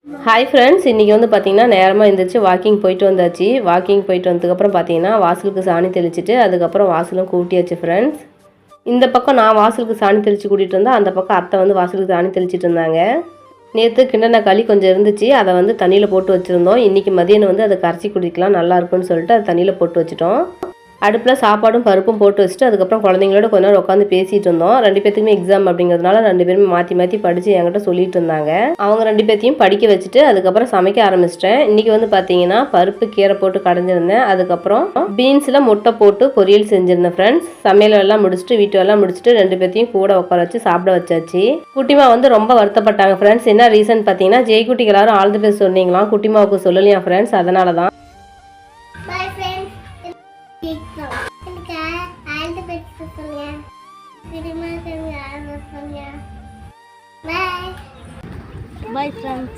Hi friends, இன்றைக்கி வந்து பார்த்திங்கன்னா நேரமாக எழுந்திரிச்சு வாக்கிங் போயிட்டு வந்தாச்சு. வாக்கிங் போயிட்டு வந்ததுக்கப்புறம் பார்த்திங்கன்னா வாசலுக்கு சாணி தெளிச்சிட்டு அதுக்கப்புறம் வாசலும் கூட்டியாச்சு ஃப்ரெண்ட்ஸ். இந்த பக்கம் நான் வாசலுக்கு சாணி தெளித்து கூட்டிகிட்டு இருந்தேன், அந்த பக்கம் அத்தை வந்து வாசலுக்கு சாணி தெளிச்சிட்டு இருந்தாங்க. நேற்று கிண்ணன களி கொஞ்சம் இருந்துச்சு, அதை வந்து தண்ணியில் போட்டு வச்சுருந்தோம். இன்றைக்கி மதியானம் வந்து அதை கரைச்சி குடிக்கலாம், நல்லாயிருக்குன்னு சொல்லிட்டு அதை தண்ணியில் போட்டு வச்சுட்டோம். அடுப்பில் சாப்பாடும் பருப்பும் போட்டு வச்சுட்டு அதுக்கப்புறம் குழந்தைங்களோட கொஞ்ச நேரம் உட்காந்து பேசிகிட்டு இருந்தோம். 2 பேத்துக்குமே எக்ஸாம் அப்படிங்கிறதுனால 2 பேருமே மாற்றி மாற்றி படித்து என்கிட்ட சொல்லிட்டு இருந்தாங்க. அவங்க 2 பேத்தையும் படிக்க வச்சுட்டு அதுக்கப்புறம் சமைக்க ஆரம்பிச்சிட்டேன். இன்றைக்கி வந்து பார்த்தீங்கன்னா பருப்பு கீரை போட்டு கடைஞ்சிருந்தேன். அதுக்கப்புறம் பீன்ஸில் முட்டை போட்டு பொரியல் செஞ்சுருந்தேன் ஃப்ரெண்ட்ஸ். சமையல் எல்லாம் முடிச்சுட்டு வீட்டு எல்லாம் முடிச்சுட்டு 2 பேத்தையும் கூட உட்கார வச்சு சாப்பிட வச்சாச்சு. குட்டிமா வந்து ரொம்ப வருத்தப்பட்டாங்க ஃப்ரெண்ட்ஸ். என்ன ரீசன் பார்த்தீங்கன்னா ஜெய்குட்டிக்கு எல்லாரும் ஆல் தி பெஸ்ட் சொன்னீங்களாம், குட்டிமாவுக்கு சொல்லலையா ஃப்ரெண்ட்ஸ், அதனால தான். Bye friends.